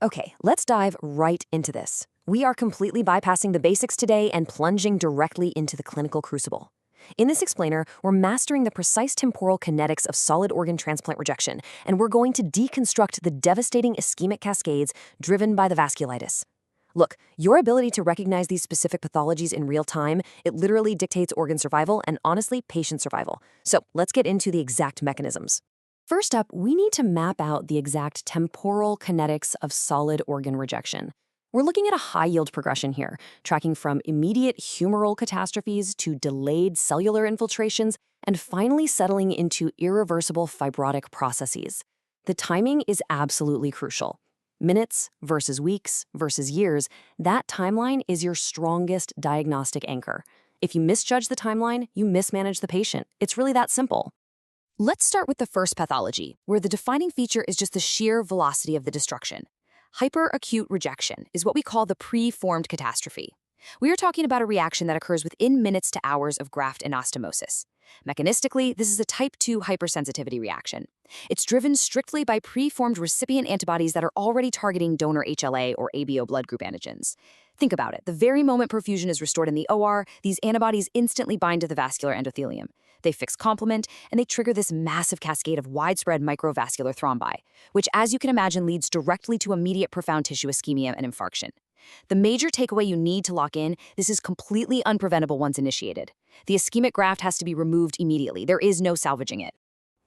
Okay, let's dive right into this. We are completely bypassing the basics today and plunging directly into the clinical crucible. In this explainer, we're mastering the precise temporal kinetics of solid organ transplant rejection, and we're going to deconstruct the devastating ischemic cascades driven by the vasculitis. Look, your ability to recognize these specific pathologies in real time, it literally dictates organ survival and honestly, patient survival. So let's get into the exact mechanisms. First up, we need to map out the exact temporal kinetics of solid organ rejection. We're looking at a high-yield progression here, tracking from immediate humoral catastrophes to delayed cellular infiltrations and finally settling into irreversible fibrotic processes. The timing is absolutely crucial. Minutes versus weeks versus years, that timeline is your strongest diagnostic anchor. If you misjudge the timeline, you mismanage the patient. It's really that simple. Let's start with the first pathology, where the defining feature is just the sheer velocity of the destruction. Hyperacute rejection is what we call the preformed catastrophe. We are talking about a reaction that occurs within minutes to hours of graft anastomosis. Mechanistically, this is a type 2 hypersensitivity reaction. It's driven strictly by preformed recipient antibodies that are already targeting donor HLA or ABO blood group antigens. Think about it. The very moment perfusion is restored in the OR, these antibodies instantly bind to the vascular endothelium. They fix complement, and they trigger this massive cascade of widespread microvascular thrombi, which, as you can imagine, leads directly to immediate profound tissue ischemia and infarction. The major takeaway you need to lock in, this is completely unpreventable once initiated. The ischemic graft has to be removed immediately. There is no salvaging it.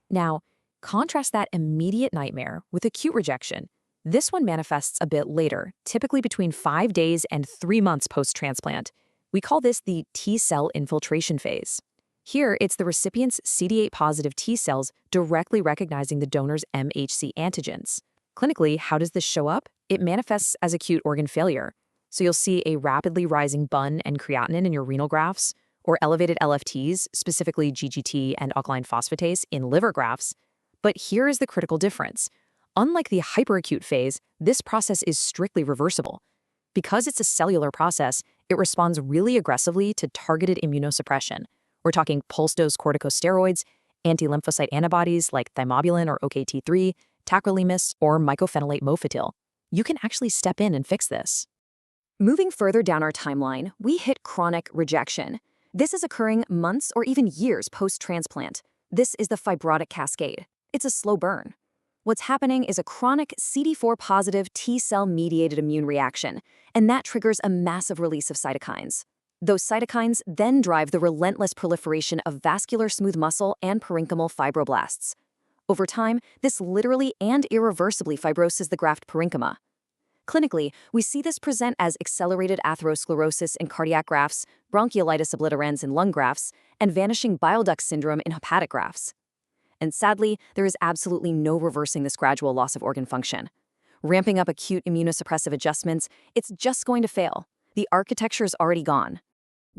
Now, contrast that immediate nightmare with acute rejection. This one manifests a bit later, typically between 5 days and 3 months post-transplant. We call this the T-cell infiltration phase. Here, it's the recipient's CD8-positive T cells directly recognizing the donor's MHC antigens. Clinically, how does this show up? It manifests as acute organ failure. So you'll see a rapidly rising BUN and creatinine in your renal grafts, or elevated LFTs, specifically GGT and alkaline phosphatase, in liver grafts. But here is the critical difference. Unlike the hyperacute phase, this process is strictly reversible. Because it's a cellular process, it responds really aggressively to targeted immunosuppression. We're talking pulse dose corticosteroids, anti-lymphocyte antibodies like thymobulin or OKT3, tacrolimus, or mycophenolate mofetil. You can actually step in and fix this. Moving further down our timeline, we hit chronic rejection. This is occurring months or even years post-transplant. This is the fibrotic cascade. It's a slow burn. What's happening is a chronic CD4-positive T-cell-mediated immune reaction, and that triggers a massive release of cytokines. Those cytokines then drive the relentless proliferation of vascular smooth muscle and parenchymal fibroblasts. Over time, this literally and irreversibly fibroses the graft parenchyma. Clinically, we see this present as accelerated atherosclerosis in cardiac grafts, bronchiolitis obliterans in lung grafts, and vanishing bile duct syndrome in hepatic grafts. And sadly, there is absolutely no reversing this gradual loss of organ function. Ramping up acute immunosuppressive adjustments, it's just going to fail. The architecture is already gone.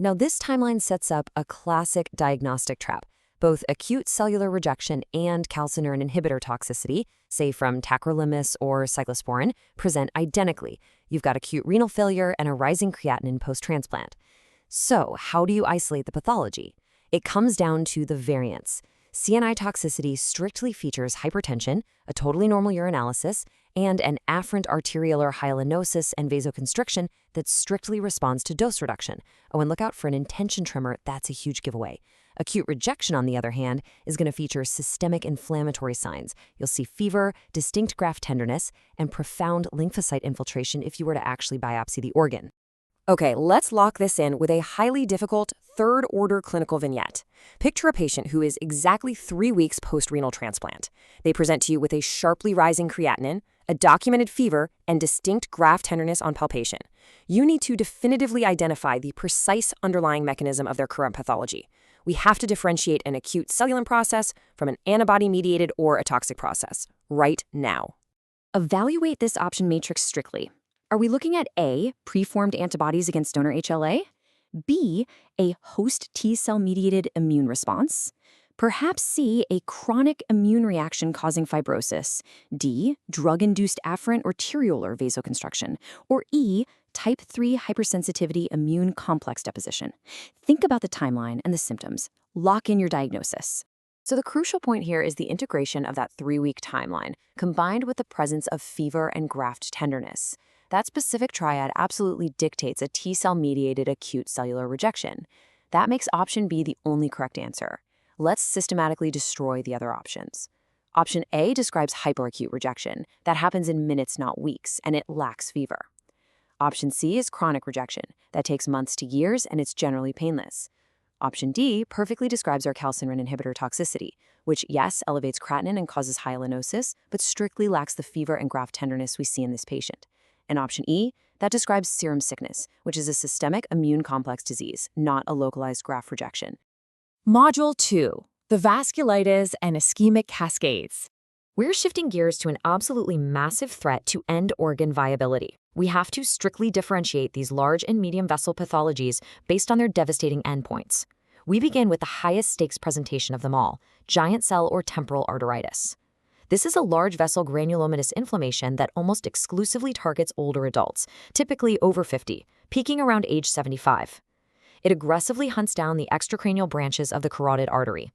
Now, this timeline sets up a classic diagnostic trap. Both acute cellular rejection and calcineurin inhibitor toxicity, say from tacrolimus or cyclosporin, present identically. You've got acute renal failure and a rising creatinine post-transplant. So, how do you isolate the pathology? It comes down to the variance. CNI toxicity strictly features hypertension, a totally normal urinalysis, and an afferent arteriolar hyalinosis and vasoconstriction that strictly responds to dose reduction. Oh, and look out for an intention tremor, that's a huge giveaway. Acute rejection, on the other hand, is going to feature systemic inflammatory signs. You'll see fever, distinct graft tenderness, and profound lymphocyte infiltration if you were to actually biopsy the organ. Okay, let's lock this in with a highly difficult third-order clinical vignette. Picture a patient who is exactly 3 weeks post-renal transplant. They present to you with a sharply rising creatinine, a documented fever, and distinct graft tenderness on palpation. You need to definitively identify the precise underlying mechanism of their current pathology. We have to differentiate an acute cellular process from an antibody-mediated or a toxic process, right now. Evaluate this option matrix strictly. Are we looking at A, preformed antibodies against donor HLA? B, a host T-cell-mediated immune response? Perhaps C, a chronic immune reaction causing fibrosis? D, drug-induced afferent arteriolar vasoconstriction? Or E, type 3 hypersensitivity immune complex deposition? Think about the timeline and the symptoms. Lock in your diagnosis. So the crucial point here is the integration of that 3-week timeline, combined with the presence of fever and graft tenderness. That specific triad absolutely dictates a T-cell mediated acute cellular rejection. That makes option B the only correct answer. Let's systematically destroy the other options. Option A describes hyperacute rejection. That happens in minutes, not weeks, and it lacks fever. Option C is chronic rejection. That takes months to years, and it's generally painless. Option D perfectly describes our calcineurin inhibitor toxicity, which, yes, elevates creatinine and causes hyalinosis, but strictly lacks the fever and graft tenderness we see in this patient. And option E, that describes serum sickness, which is a systemic immune complex disease, not a localized graft rejection. Module 2, the vasculitis and ischemic cascades. We're shifting gears to an absolutely massive threat to end organ viability. We have to strictly differentiate these large and medium vessel pathologies based on their devastating endpoints. We begin with the highest stakes presentation of them all, giant cell or temporal arteritis. This is a large vessel granulomatous inflammation that almost exclusively targets older adults, typically over 50, peaking around age 75. It aggressively hunts down the extracranial branches of the carotid artery.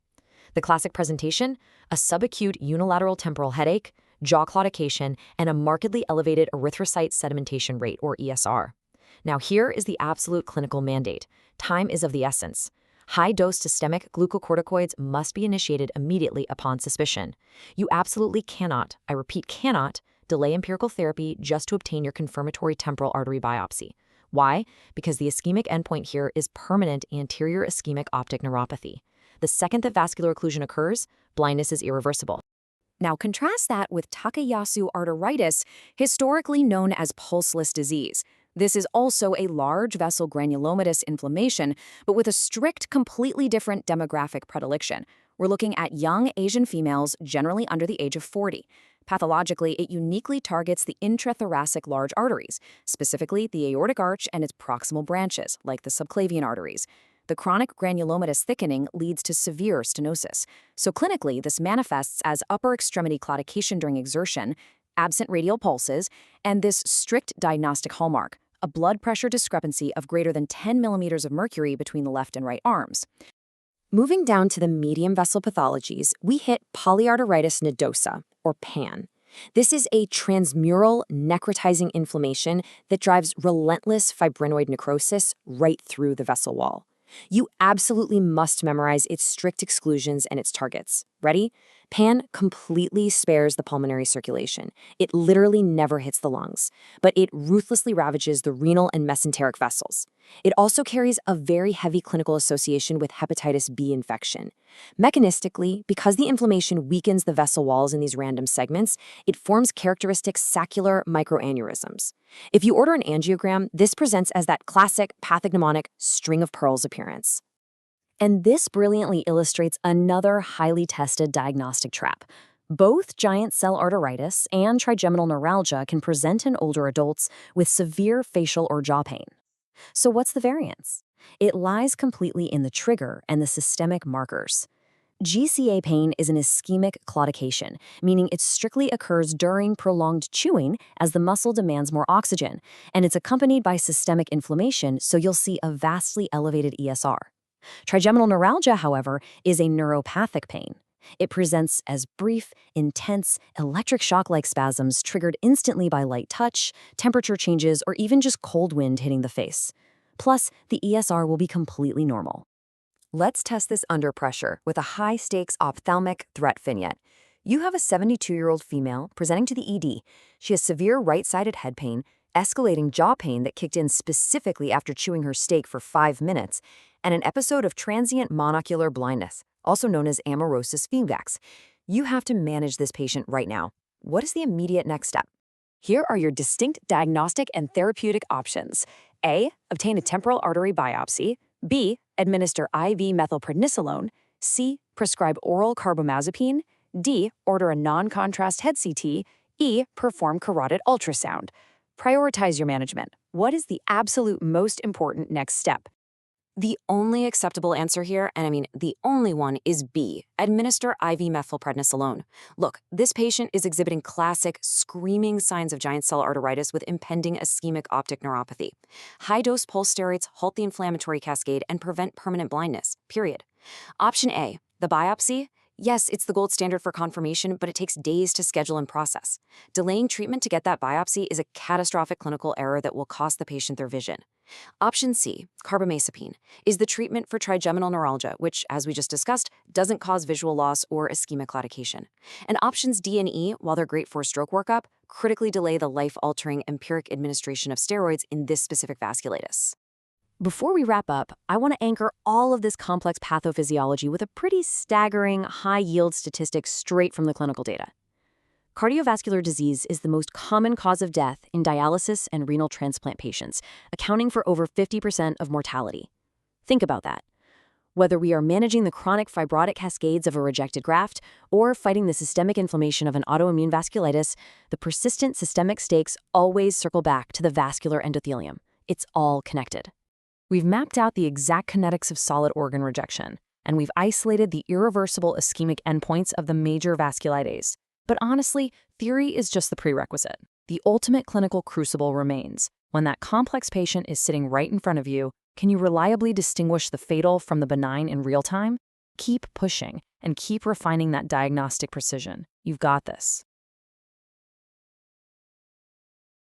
The classic presentation: a subacute unilateral temporal headache, jaw claudication, and a markedly elevated erythrocyte sedimentation rate, or ESR. Now here is the absolute clinical mandate. Time is of the essence. High-dose systemic glucocorticoids must be initiated immediately upon suspicion. You absolutely cannot, I repeat cannot, delay empirical therapy just to obtain your confirmatory temporal artery biopsy. Why? Because the ischemic endpoint here is permanent anterior ischemic optic neuropathy. The second that vascular occlusion occurs, blindness is irreversible. Now contrast that with Takayasu arteritis, historically known as pulseless disease. This is also a large vessel granulomatous inflammation, but with a strict, completely different demographic predilection. We're looking at young Asian females, generally under the age of 40. Pathologically, it uniquely targets the intrathoracic large arteries, specifically the aortic arch and its proximal branches, like the subclavian arteries. The chronic granulomatous thickening leads to severe stenosis. So clinically, this manifests as upper extremity claudication during exertion, absent radial pulses, and this strict diagnostic hallmark, a blood pressure discrepancy of greater than 10 millimeters of mercury between the left and right arms. Moving down to the medium vessel pathologies, we hit polyarteritis nodosa, or PAN. This is a transmural necrotizing inflammation that drives relentless fibrinoid necrosis right through the vessel wall. You absolutely must memorize its strict exclusions and its targets. Ready? PAN completely spares the pulmonary circulation. It literally never hits the lungs, but it ruthlessly ravages the renal and mesenteric vessels. It also carries a very heavy clinical association with hepatitis B infection. Mechanistically, because the inflammation weakens the vessel walls in these random segments, it forms characteristic saccular microaneurysms. If you order an angiogram, this presents as that classic pathognomonic string of pearls appearance. And this brilliantly illustrates another highly tested diagnostic trap. Both giant cell arteritis and trigeminal neuralgia can present in older adults with severe facial or jaw pain. So what's the variance? It lies completely in the trigger and the systemic markers. GCA pain is an ischemic claudication, meaning it strictly occurs during prolonged chewing as the muscle demands more oxygen, and it's accompanied by systemic inflammation, so you'll see a vastly elevated ESR. Trigeminal neuralgia, however, is a neuropathic pain. It presents as brief, intense, electric shock-like spasms triggered instantly by light touch, temperature changes, or even just cold wind hitting the face. Plus, the ESR will be completely normal. Let's test this under pressure with a high-stakes ophthalmic threat vignette. You have a 72-year-old female presenting to the ED. She has severe right-sided head pain, escalating jaw pain that kicked in specifically after chewing her steak for 5 minutes, and an episode of transient monocular blindness, also known as amaurosis feebax. You have to manage this patient right now. What is the immediate next step? Here are your distinct diagnostic and therapeutic options. A. Obtain a temporal artery biopsy. B. Administer IV methylprednisolone. C. Prescribe oral carbamazepine. D. Order a non-contrast head CT. E. Perform carotid ultrasound. Prioritize your management. What is the absolute most important next step? The only acceptable answer here, and I mean the only one, is B, administer IV methylprednisolone. Look, this patient is exhibiting classic, screaming signs of giant cell arteritis with impending ischemic optic neuropathy. High-dose pulse steroids halt the inflammatory cascade and prevent permanent blindness, period. Option A, the biopsy, Yes, it's the gold standard for confirmation, but it takes days to schedule and process. Delaying treatment to get that biopsy is a catastrophic clinical error that will cost the patient their vision. Option C, carbamazepine, is the treatment for trigeminal neuralgia, which, as we just discussed, doesn't cause visual loss or ischemic claudication. And options D and E, while they're great for stroke workup, critically delay the life-altering empiric administration of steroids in this specific vasculitis. Before we wrap up, I want to anchor all of this complex pathophysiology with a pretty staggering high-yield statistic straight from the clinical data. Cardiovascular disease is the most common cause of death in dialysis and renal transplant patients, accounting for over 50% of mortality. Think about that. Whether we are managing the chronic fibrotic cascades of a rejected graft or fighting the systemic inflammation of an autoimmune vasculitis, the persistent systemic stakes always circle back to the vascular endothelium. It's all connected. We've mapped out the exact kinetics of solid organ rejection, and we've isolated the irreversible ischemic endpoints of the major vasculitis. But honestly, theory is just the prerequisite. The ultimate clinical crucible remains. When that complex patient is sitting right in front of you, can you reliably distinguish the fatal from the benign in real time? Keep pushing and keep refining that diagnostic precision. You've got this.